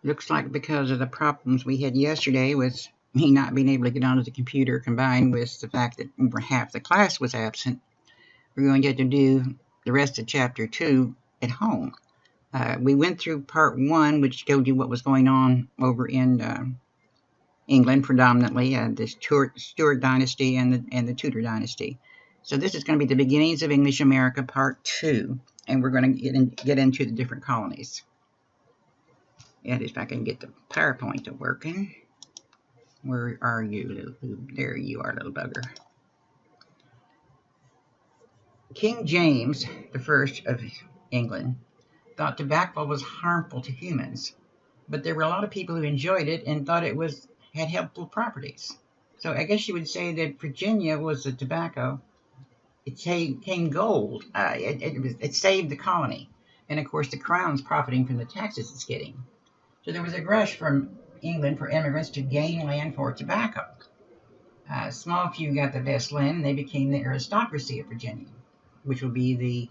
Looks like because of the problems we had yesterday with me not being able to get onto the computer, combined with the fact that over half the class was absent, we're going to get to do the rest of Chapter 2 at home. We went through Part 1, which showed you what was going on over in England, predominantly, the Stuart Dynasty and the Tudor Dynasty. So this is going to be the beginnings of English America, Part 2, and we're going to get into the different colonies. Yeah, if I can get the PowerPoint to working. Where are you, little boob? There you are, little bugger. King James I of England thought tobacco was harmful to humans, but there were a lot of people who enjoyed it and thought it had helpful properties. So I guess you would say that Virginia was the tobacco. It came gold. It saved the colony, and of course the crown's profiting from the taxes it's getting. So there was a rush from England for immigrants to gain land for tobacco. A small few got the best land, and they became the aristocracy of Virginia, which will be the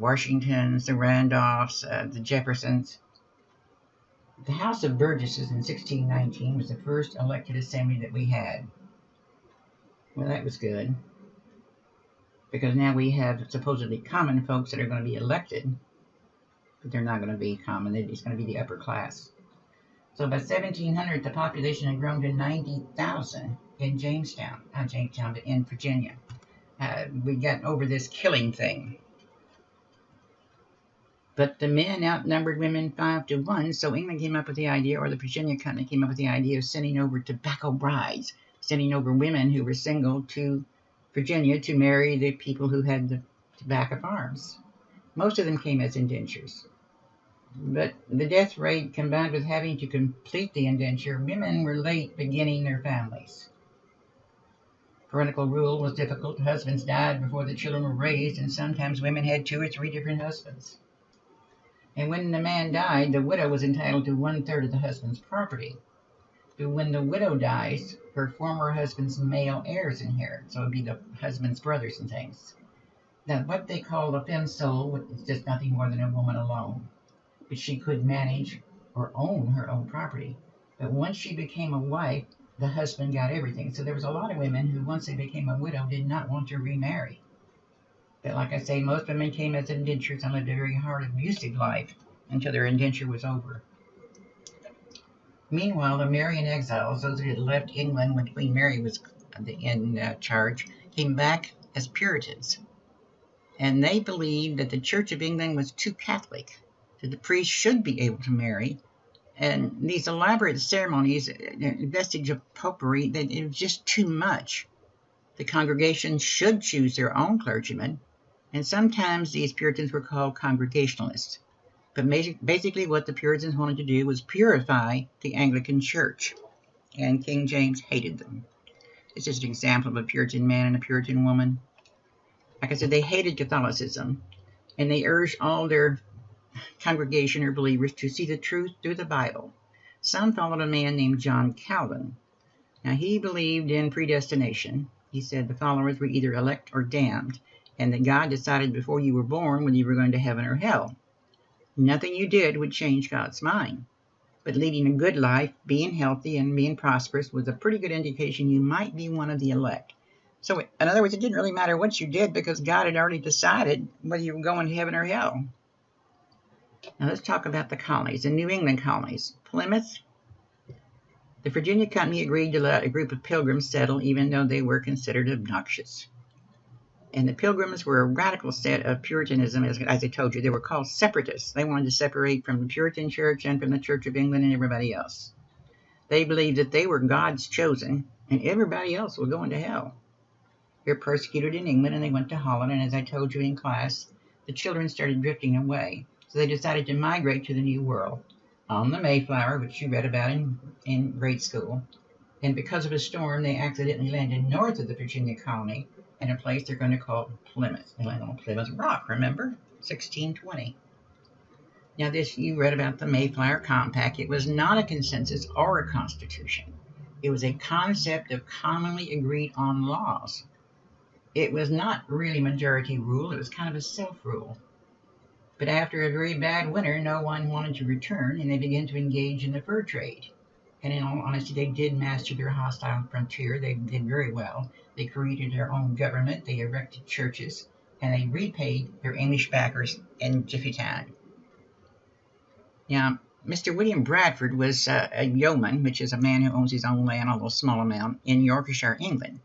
Washingtons, the Randolphs, the Jeffersons. The House of Burgesses in 1619 was the first elected assembly that we had. Well, that was good, because now we have supposedly common folks that are going to be elected, but they're not going to be common. It's going to be the upper class. So by 1700, the population had grown to 90,000 in Jamestown, but in Virginia. We got over this killing thing. But the men outnumbered women 5-1, so England came up with the idea, or the Virginia Company came up with the idea of sending over tobacco brides, sending over women who were single to Virginia to marry the people who had the tobacco farms. Most of them came as indentures. But the death rate, combined with having to complete the indenture, women were late beginning their families. Parental rule was difficult. Husbands died before the children were raised, and sometimes women had 2 or 3 different husbands. And when the man died, the widow was entitled to 1/3 of the husband's property. But when the widow dies, her former husband's male heirs inherit, so it would be the husband's brothers and things. Now, what they call a femme sole is just nothing more than a woman alone. But she could manage or own her own property. But once she became a wife, the husband got everything. So there was a lot of women who, once they became a widow, did not want to remarry. But like I say, most women came as indentures and lived a very hard, abusive life until their indenture was over. Meanwhile, the Marian exiles, those who had left England when Queen Mary was in charge, came back as Puritans. And they believed that the Church of England was too Catholic, that the priests should be able to marry. And these elaborate ceremonies, a vestige of popery, that it was just too much. The congregation should choose their own clergyman, and sometimes these Puritans were called Congregationalists. But basically what the Puritans wanted to do was purify the Anglican Church, and King James hated them. This is an example of a Puritan man and a Puritan woman. Like I said, they hated Catholicism, and they urged all their congregation or believers to see the truth through the Bible. Some followed a man named John Calvin. Now, he believed in predestination. He said the followers were either elect or damned, and that God decided before you were born whether you were going to heaven or hell. Nothing you did would change God's mind. But leading a good life, being healthy, and being prosperous was a pretty good indication you might be one of the elect. So, in other words, it didn't really matter what you did because God had already decided whether you were going to heaven or hell. Now let's talk about the colonies, the New England colonies. Plymouth. The Virginia Company agreed to let a group of pilgrims settle even though they were considered obnoxious. And the pilgrims were a radical set of Puritanism, as I told you. They were called separatists. They wanted to separate from the Puritan Church and from the Church of England and everybody else. They believed that they were God's chosen and everybody else was going to hell. They were persecuted in England and they went to Holland, and as I told you in class, the children started drifting away. So they decided to migrate to the New World on the Mayflower, which you read about in grade school. And because of a storm, they accidentally landed north of the Virginia colony in a place they're going to call Plymouth. They landed on Plymouth Rock, remember? 1620. Now this, you read about the Mayflower Compact. It was not a consensus or a constitution. It was a concept of commonly agreed on laws. It was not really majority rule. It was kind of a self-rule. But after a very bad winter, no one wanted to return, and they began to engage in the fur trade. And in all honesty, they did master their hostile frontier. They did very well. They created their own government, they erected churches, and they repaid their English backers in jiffy time. Now, Mr. William Bradford was a yeoman, which is a man who owns his own land, although a small amount, in Yorkshire, England.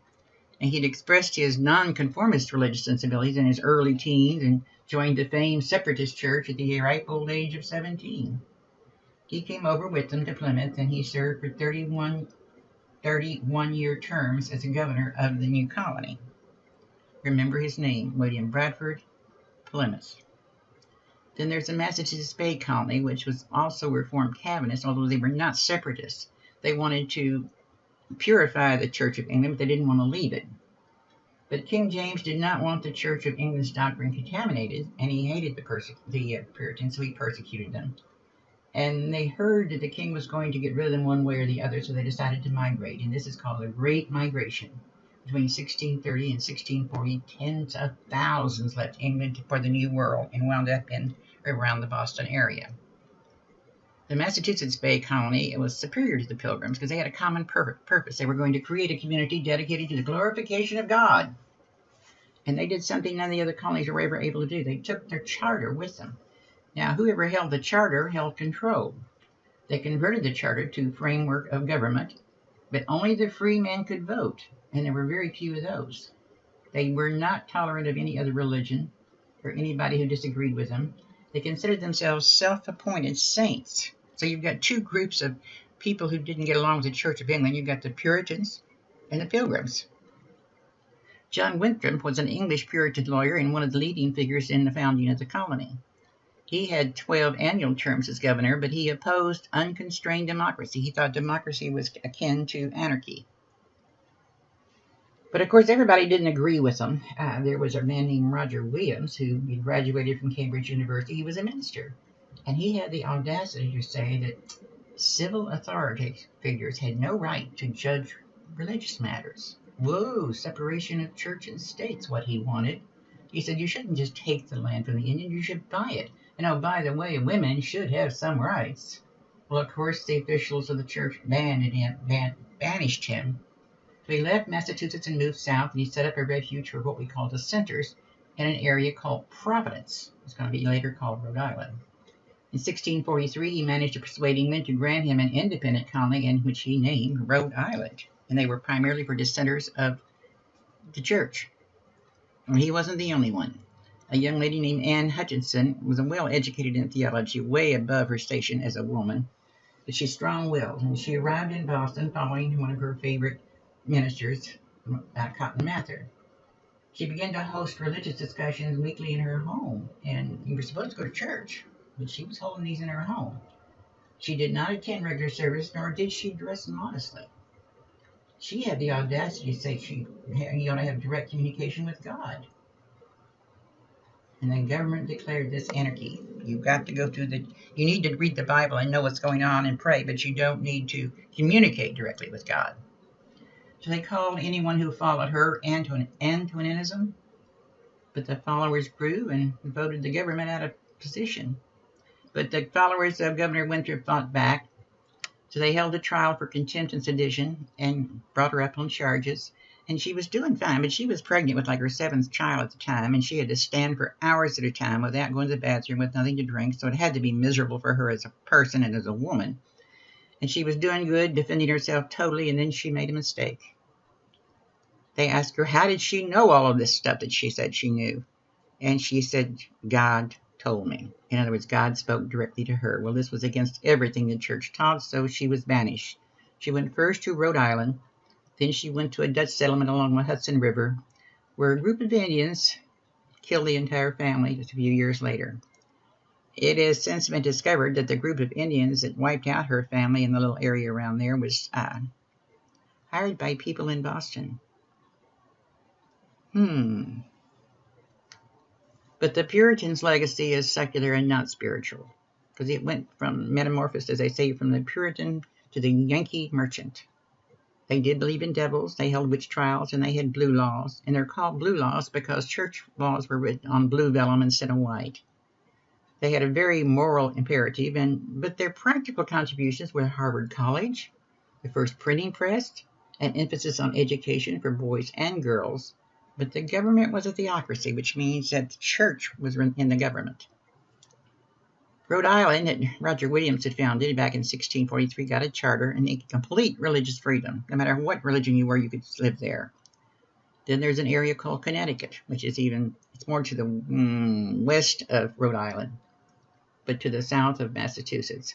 And he'd expressed his nonconformist religious sensibilities in his early teens and joined the famed separatist church at the ripe old age of 17. He came over with them to Plymouth, and he served for 31-year terms as a governor of the new colony. Remember his name, William Bradford, Plymouth. Then there's the Massachusetts Bay Colony, which was also Reformed Calvinists, although they were not separatists. They wanted to purify the Church of England, but they didn't want to leave it. But King James did not want the Church of England's doctrine contaminated, and he hated the Puritans, so he persecuted them. And they heard that the king was going to get rid of them one way or the other, so they decided to migrate. And this is called the Great Migration. Between 1630 and 1640, tens of thousands left England for the New World and wound up in around the Boston area. The Massachusetts Bay Colony was superior to the Pilgrims because they had a common purpose. They were going to create a community dedicated to the glorification of God. And they did something none of the other colonies were ever able to do. They took their charter with them. Now, whoever held the charter held control. They converted the charter to framework of government, but only the free men could vote, and there were very few of those. They were not tolerant of any other religion or anybody who disagreed with them. They considered themselves self-appointed saints. So you've got two groups of people who didn't get along with the Church of England. You've got the Puritans and the Pilgrims. John Winthrop was an English Puritan lawyer and one of the leading figures in the founding of the colony. He had 12 annual terms as governor, but he opposed unconstrained democracy. He thought democracy was akin to anarchy. But of course, everybody didn't agree with him. There was a man named Roger Williams who graduated from Cambridge University. He was a minister. And he had the audacity to say that civil authority figures had no right to judge religious matters. Whoa, separation of church and state's what he wanted. He said you shouldn't just take the land from the Indian, you should buy it. And oh, by the way, women should have some rights. Well, of course, the officials of the church banished him. So he left Massachusetts and moved south, and he set up a refuge for what we call the centers in an area called Providence. It's going to be later called Rhode Island. In 1643, he managed to persuade England to grant him an independent colony in which he named Rhode Island. And they were primarily for dissenters of the church. And he wasn't the only one. A young lady named Anne Hutchinson was well-educated in theology, way above her station as a woman. But she's strong-willed, and she arrived in Boston following one of her favorite ministers, Cotton Mather. She began to host religious discussions weekly in her home, and you were supposed to go to church, but she was holding these in her home. She did not attend regular service, nor did she dress modestly. She had the audacity to say you ought to have direct communication with God. And the government declared this anarchy. You've got to go through you need to read the Bible and know what's going on and pray, but you don't need to communicate directly with God. So they called anyone who followed her Antoinism, but the followers grew and voted the government out of position. But the followers of Governor Winthrop fought back, so they held a trial for contempt and sedition and brought her up on charges. And she was doing fine, but she was pregnant with like her 7th child at the time, and she had to stand for hours at a time without going to the bathroom, with nothing to drink, so it had to be miserable for her as a person and as a woman. And she was doing good, defending herself totally, and then she made a mistake. They asked her, how did she know all of this stuff that she said she knew? And she said, God told me. In other words, God spoke directly to her. Well, this was against everything the church taught, so she was banished. She went first to Rhode Island. Then she went to a Dutch settlement along the Hudson River, where a group of Indians killed the entire family just a few years later. It has since been discovered that the group of Indians that wiped out her family in the little area around there was hired by people in Boston. But the Puritans' legacy is secular and not spiritual, because it went from metamorphosed, as they say, from the Puritan to the Yankee merchant. They did believe in devils, they held witch trials, and they had blue laws. And they're called blue laws because church laws were written on blue vellum instead of white. They had a very moral imperative, but their practical contributions were Harvard College, the first printing press, an emphasis on education for boys and girls. But the government was a theocracy, which means that the church was in the government. Rhode Island, that Roger Williams had founded back in 1643, got a charter and a complete religious freedom. No matter what religion you were, you could live there. Then there's an area called Connecticut, which is it's more to the west of Rhode Island, but to the south of Massachusetts.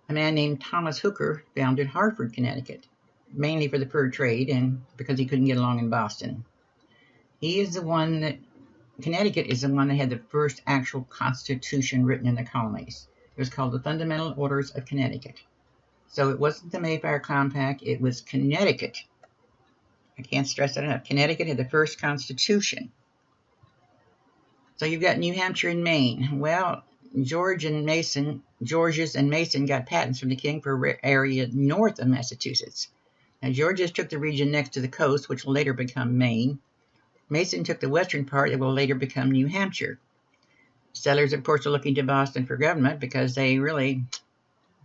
A man named Thomas Hooker founded Hartford, Connecticut, mainly for the fur trade and because he couldn't get along in Boston. Connecticut is the one that had the first actual constitution written in the colonies. It was called the Fundamental Orders of Connecticut. So it wasn't the Mayflower Compact, it was Connecticut. I can't stress that enough. Connecticut had the first constitution. So you've got New Hampshire and Maine. Well, Georges and Mason got patents from the king for area north of Massachusetts. Now, Georges took the region next to the coast, which will later become Maine. Mason took the western part that will later become New Hampshire. Settlers, of course, are looking to Boston for government because they really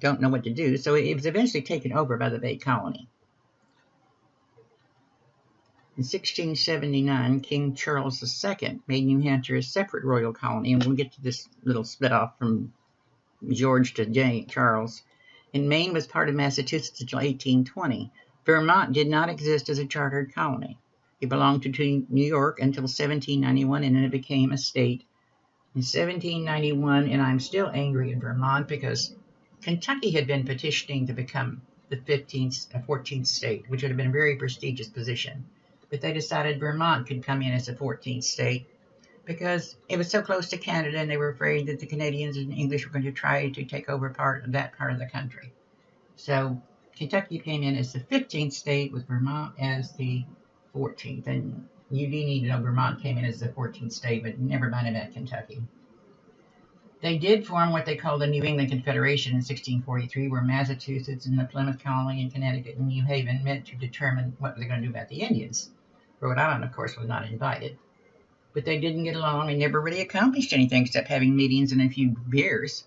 don't know what to do, so it was eventually taken over by the Bay Colony. In 1679, King Charles II made New Hampshire a separate royal colony, and we'll get to this little split off from George to Charles. And Maine was part of Massachusetts until 1820. Vermont did not exist as a chartered colony. It belonged to New York until 1791, and then it became a state in 1791, and I'm still angry at Vermont because Kentucky had been petitioning to become the 14th state, which would have been a very prestigious position. But they decided Vermont could come in as a 14th state because it was so close to Canada, and they were afraid that the Canadians and English were going to try to take over that part of the country. So Kentucky came in as the 15th state with Vermont as the 14th, and you do need to know Vermont came in as the 14th state, but never mind about Kentucky. They did form what they called the New England Confederation in 1643, where Massachusetts and the Plymouth Colony and Connecticut and New Haven met to determine what they were going to do about the Indians. Rhode Island, of course, was not invited. But they didn't get along and never really accomplished anything except having meetings and a few beers.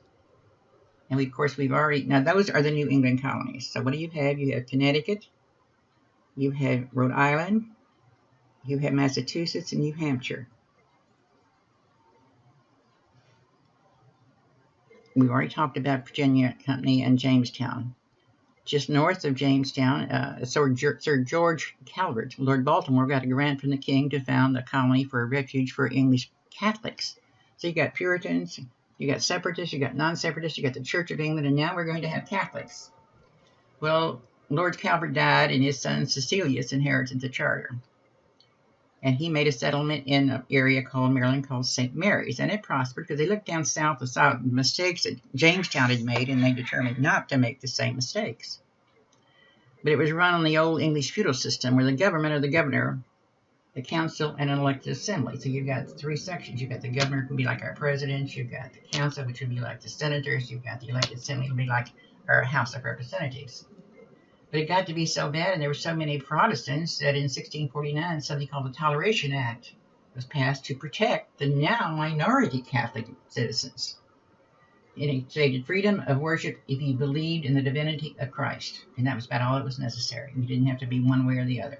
And now those are the New England colonies. So what do you have? You have Connecticut, you have Rhode Island, you have Massachusetts and New Hampshire. We've already talked about Virginia Company and Jamestown. Just north of Jamestown, Sir George Calvert, Lord Baltimore, got a grant from the king to found a colony for a refuge for English Catholics. So you got Puritans, you got separatists, you got non-separatists, you got the Church of England, and now we're going to have Catholics. Well, Lord Calvert died, and his son Cecilius inherited the charter. And he made a settlement in an area called Maryland called St. Mary's, and it prospered because they looked down south and saw the mistakes that Jamestown had made, and they determined not to make the same mistakes. But it was run on the old English feudal system where the government or the governor, the council, and an elected assembly. So you've got three sections. You've got the governor, who would be like our president. You've got the council, which would be like the senators. You've got the elected assembly, which would be like our House of Representatives. But it got to be so bad, and there were so many Protestants, that in 1649, something called the Toleration Act was passed to protect the now minority Catholic citizens. And it stated freedom of worship if you believed in the divinity of Christ. And that was about all that was necessary. You didn't have to be one way or the other.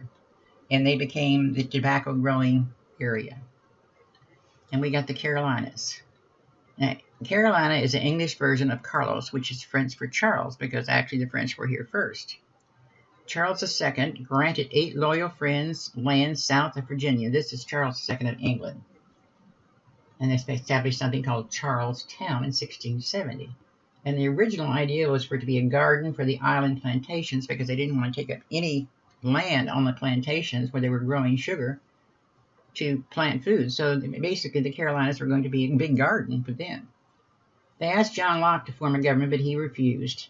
And they became the tobacco growing area. And we got the Carolinas. Now, Carolina is an English version of Carlos, which is French for Charles, because actually the French were here first. Charles II granted 8 loyal friends land south of Virginia. This is Charles II of England. And they established something called Charlestown in 1670. And the original idea was for it to be a garden for the island plantations because they didn't want to take up any land on the plantations where they were growing sugar to plant food. So basically the Carolinas were going to be a big garden for them. They asked John Locke to form a government, but he refused.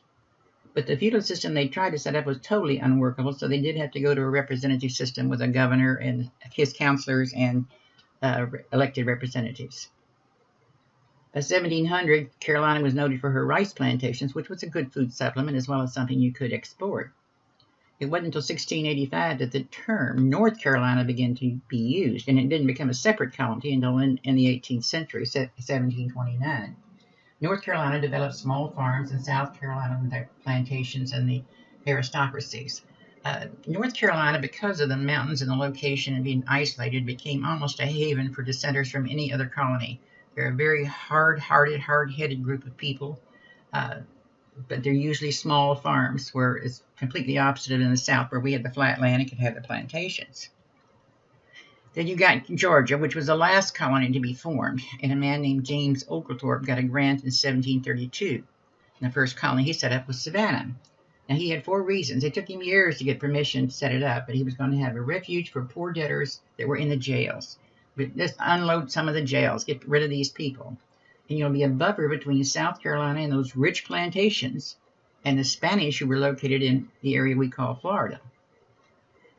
But the feudal system they tried to set up was totally unworkable, so they did have to go to a representative system with a governor and his counselors and elected representatives. By 1700, Carolina was noted for her rice plantations, which was a good food supplement as well as something you could export. It wasn't until 1685 that the term North Carolina began to be used, and it didn't become a separate colony until in the 18th century, 1729. North Carolina developed small farms, and South Carolina with their plantations and the aristocracies. North Carolina, because of the mountains and the location and being isolated, became almost a haven for dissenters from any other colony. They're a very hard-hearted, hard-headed group of people, but they're usually small farms, where it's completely opposite in the South, where we had the flat land and could have the plantations. Then you got Georgia, which was the last colony to be formed, and a man named James Oglethorpe got a grant in 1732. And the first colony he set up was Savannah. Now, he had 4 reasons. It took him years to get permission to set it up, but he was going to have a refuge for poor debtors that were in the jails. But just unload some of the jails, get rid of these people. And you'll be a buffer between South Carolina and those rich plantations and the Spanish who were located in the area we call Florida.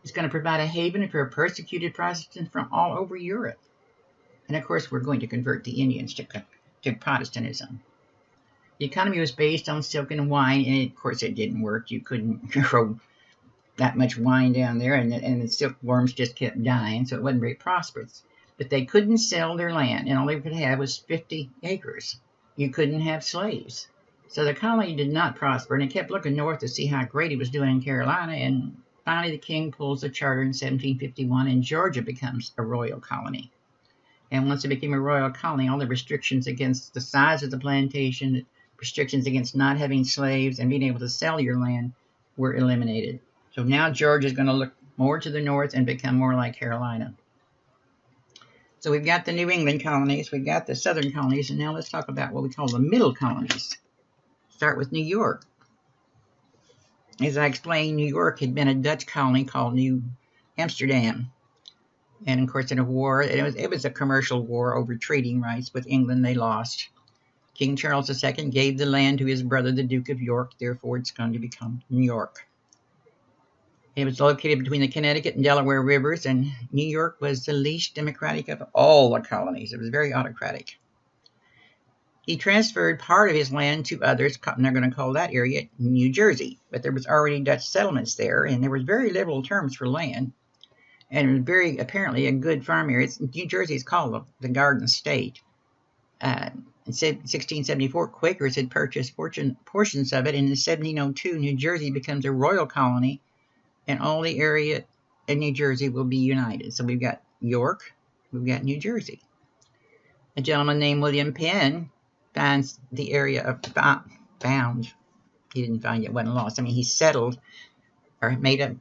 It's going to provide a haven for persecuted Protestants from all over Europe. And of course, we're going to convert the Indians to Protestantism. The economy was based on silk and wine, and of course it didn't work. You couldn't grow that much wine down there, and the silkworms just kept dying, so it wasn't very prosperous. But they couldn't sell their land, and all they could have was 50 acres. You couldn't have slaves. So the colony did not prosper, and it kept looking north to see how great it was doing in Carolina, and finally the king pulls the charter in 1751, and Georgia becomes a royal colony. And once it became a royal colony, all the restrictions against the size of the plantation, restrictions against not having slaves and being able to sell your land were eliminated. So now Georgia is going to look more to the north and become more like Carolina. So we've got the New England colonies, we've got the southern colonies, and now let's talk about what we call the middle colonies. Start with New York. As I explained, New York had been a Dutch colony called New Amsterdam. And of course, in a war, it was a commercial war over trading rights with England. They lost. King Charles II gave the land to his brother, the Duke of York. Therefore, it's going to become New York. It was located between the Connecticut and Delaware rivers, and New York was the least democratic of all the colonies. It was very autocratic. He transferred part of his land to others, and they're going to call that area New Jersey. But there was already Dutch settlements there, and there was very liberal terms for land. And it was very, apparently, a good farm area. New Jersey is called the Garden State. In 1674, Quakers had purchased portions of it, and in 1702, New Jersey becomes a royal colony, and all the area in New Jersey will be united. So we've got York, we've got New Jersey. A gentleman named William Penn finds the area found. He didn't find it, wasn't lost. I mean, he settled or made up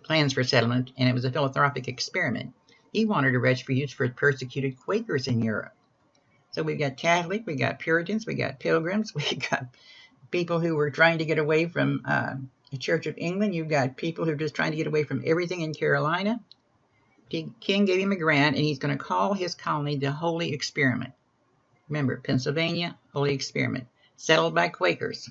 plans for settlement, and it was a philanthropic experiment. He wanted a refuge for persecuted Quakers in Europe. So we've got Catholic, we got Puritans, we got Pilgrims, we got people who were trying to get away from the Church of England. You've got people who are just trying to get away from everything in Carolina. The king gave him a grant, and he's going to call his colony the Holy Experiment. Remember, Pennsylvania, Holy Experiment, settled by Quakers.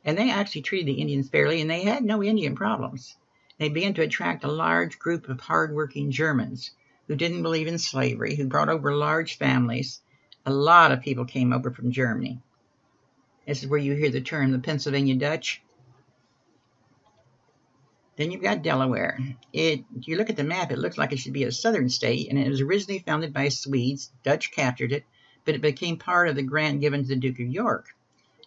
And they actually treated the Indians fairly, and they had no Indian problems. They began to attract a large group of hardworking Germans who didn't believe in slavery, who brought over large families. A lot of people came over from Germany. This is where you hear the term the Pennsylvania Dutch. Then you've got Delaware. You look at the map, it looks like it should be a southern state, and it was originally founded by Swedes. Dutch captured it, but it became part of the grant given to the Duke of York.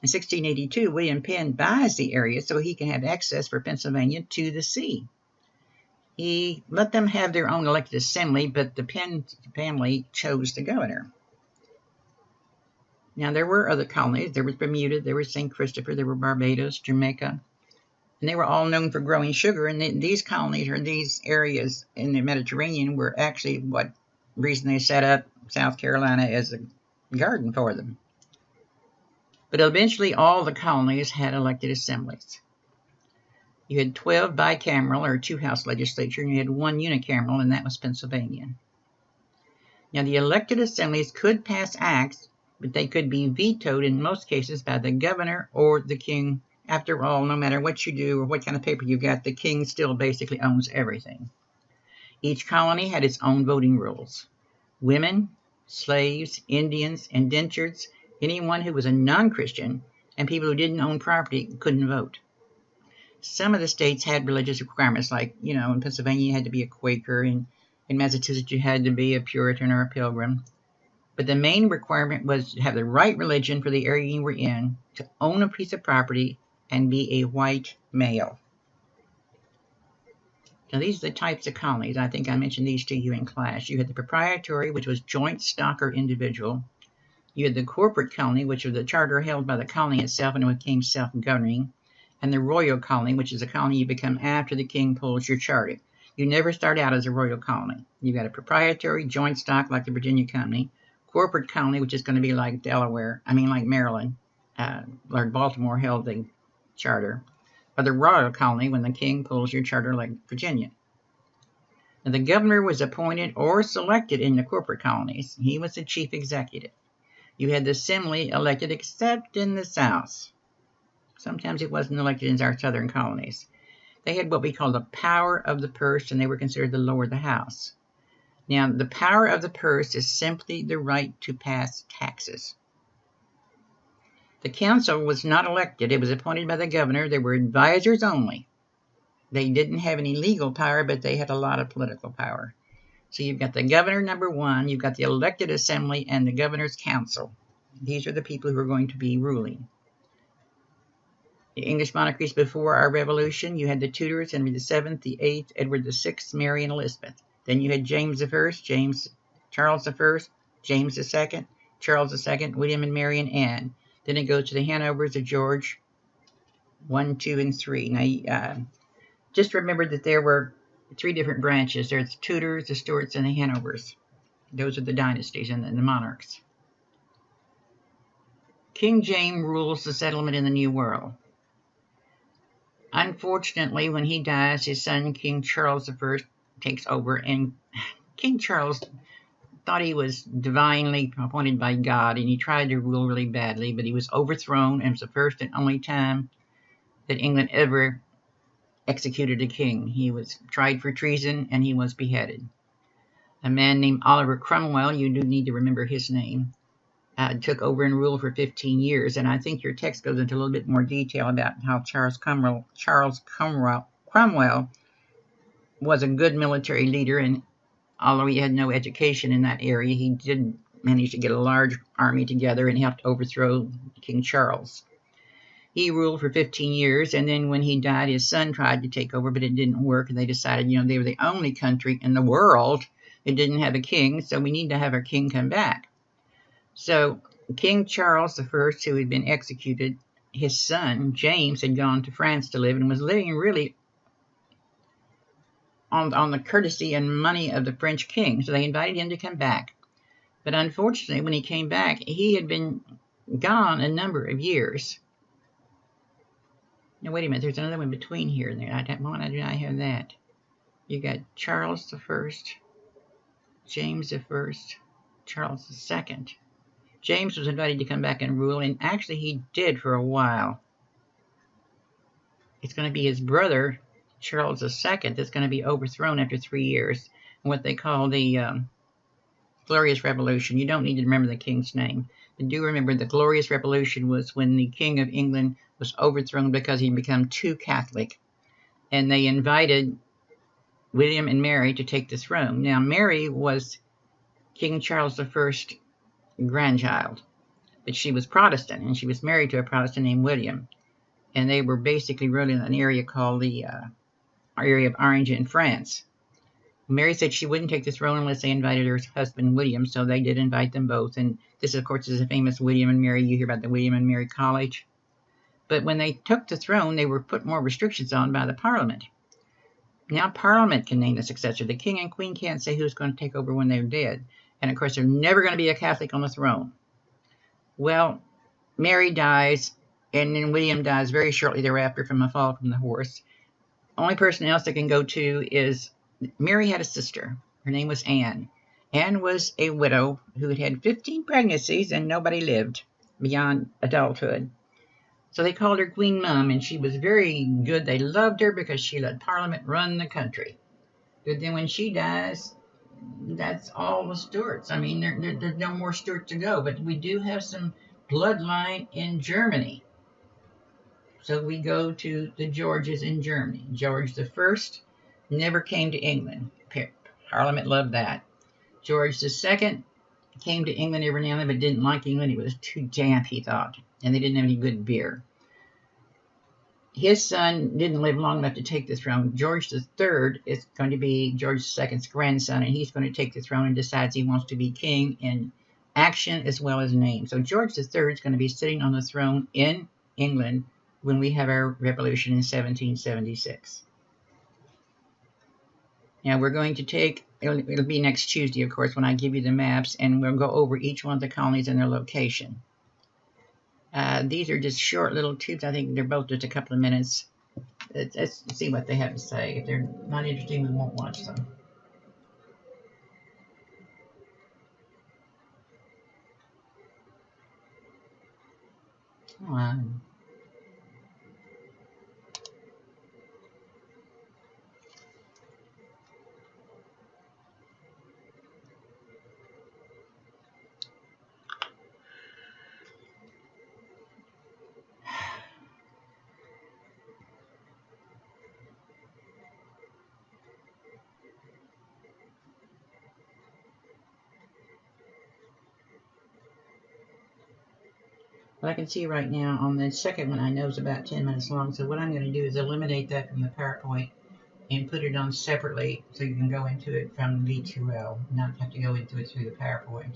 In 1682, William Penn buys the area so he can have access for Pennsylvania to the sea. He let them have their own elected assembly, but the Penn family chose the governor. Now, there were other colonies. There was Bermuda, there was St. Christopher, there were Barbados, Jamaica, and they were all known for growing sugar. And these colonies, or these areas in the Mediterranean, were actually what reason they set up South Carolina as a garden for them. But eventually, all the colonies had elected assemblies. You had 12 bicameral or two-house legislature, and you had 1 unicameral, and that was Pennsylvania. Now, the elected assemblies could pass acts, but they could be vetoed in most cases by the governor or the king. After all, no matter what you do or what kind of paper you got, the king still basically owns everything. Each colony had its own voting rules. Women, slaves, Indians, indentures, anyone who was a non-Christian, and people who didn't own property couldn't vote. Some of the states had religious requirements, like, in Pennsylvania you had to be a Quaker, and in Massachusetts you had to be a Puritan or a Pilgrim. But the main requirement was to have the right religion for the area you were in, to own a piece of property, and be a white male. Now, these are the types of colonies. I think I mentioned these to you in class. You had the proprietary, which was joint stock or individual. You had the corporate colony, which was the charter held by the colony itself and it became self-governing. And the royal colony, which is a colony you become after the king pulls your charter. You never start out as a royal colony. You've got a proprietary, joint stock like the Virginia Company, corporate colony, which is going to be like like Maryland. Lord Baltimore held the charter. Or the royal colony when the king pulls your charter like Virginia. Now, the governor was appointed or selected in the corporate colonies. He was the chief executive. You had the assembly elected except in the South. Sometimes it wasn't elected in our southern colonies. They had what we call the power of the purse, and they were considered the lower of the house. Now, the power of the purse is simply the right to pass taxes. The council was not elected. It was appointed by the governor. They were advisors only. They didn't have any legal power, but they had a lot of political power. So you've got the governor, number one. You've got the elected assembly and the governor's council. These are the people who are going to be ruling. The English monarchies before our revolution, you had the Tudors, Henry VII, the VIII, Edward VI, Mary, and Elizabeth. Then you had James I, Charles I, James II, Charles II, William and Mary, and Anne. Then it goes to the Hanovers of George I, II, and III. Now, just remember that there were three different branches. There's the Tudors, the Stuarts, and the Hanovers. Those are the dynasties and the monarchs. King James rules the settlement in the New World. Unfortunately, when he dies, his son, King Charles I, takes over, and King Charles thought he was divinely appointed by God, and he tried to rule really badly, but he was overthrown, and it was the first and only time that England ever executed a king. He was tried for treason, and he was beheaded. A man named Oliver Cromwell, you do need to remember his name, took over and ruled for 15 years, and I think your text goes into a little bit more detail about how Charles Cromwell was a good military leader, and although he had no education in that area, he did manage to get a large army together and helped overthrow King Charles. He ruled for 15 years, and then when he died, his son tried to take over, but it didn't work, and they decided, they were the only country in the world that didn't have a king, so we need to have our king come back. So King Charles I, who had been executed, his son, James, had gone to France to live and was living really on the courtesy and money of the French king. So they invited him to come back. But unfortunately, when he came back, he had been gone a number of years. Now, wait a minute. There's another one between here and there. I do not have that. You got Charles I, James I, Charles II. James was invited to come back and rule, and actually he did for a while. It's going to be his brother, Charles II, that's going to be overthrown after 3 years, in what they call the Glorious Revolution. You don't need to remember the king's name, but do remember the Glorious Revolution was when the King of England was overthrown because he'd become too Catholic, and they invited William and Mary to take the throne. Now, Mary was King Charles I's grandchild, but she was Protestant, and she was married to a Protestant named William, and they were basically ruling an area called the area of Orange in France. Mary said she wouldn't take the throne unless they invited her husband William, so they did invite them both, and this, of course, is a famous William and Mary. You hear about the William and Mary College. But when they took the throne, they were put more restrictions on by the Parliament. Now Parliament can name the successor. The king and queen can't say who's going to take over when they're dead. And, of course, there's never going to be a Catholic on the throne. Well, Mary dies, and then William dies very shortly thereafter from a fall from the horse. Only person else that can go to is Mary had a sister. Her name was Anne. Anne was a widow who had had 15 pregnancies, and nobody lived beyond adulthood. So they called her Queen Mum, and she was very good. They loved her because she let Parliament run the country. But then when she dies, that's all the Stuarts. I mean, there's no more Stuarts to go, but we do have some bloodline in Germany. So we go to the Georges in Germany. George I never came to England. Parliament loved that. George II came to England every now and then, but didn't like England. It was too damp, he thought, and they didn't have any good beer. His son didn't live long enough to take the throne. George III is going to be George II's grandson, and he's going to take the throne and decides he wants to be king in action as well as name. So George III is going to be sitting on the throne in England when we have our revolution in 1776. Now we're going to take, it'll be next Tuesday, of course, when I give you the maps, and we'll go over each one of the colonies and their location. These are just short little tubes. I think they're both just a couple of minutes. Let's see what they have to say. If they're not interesting, we won't watch them. Come on. Well, I can see right now on the second one, I know it's about 10 minutes long. So what I'm going to do is eliminate that from the PowerPoint and put it on separately so you can go into it from V2L, not have to go into it through the PowerPoint.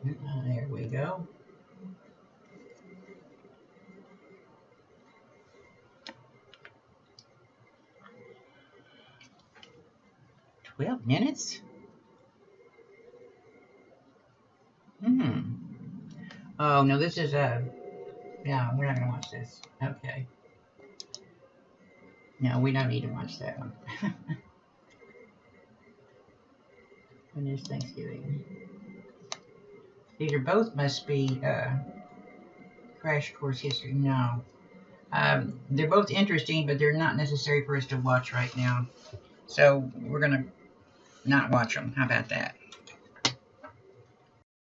There we go. "12 minutes? Oh, no, this is yeah, we're not going to watch this. Okay. No, we don't need to watch that one. When is Thanksgiving? These are both must be Crash Course History. No. They're both interesting, but they're not necessary for us to watch right now. So we're going to not watch them. How about that?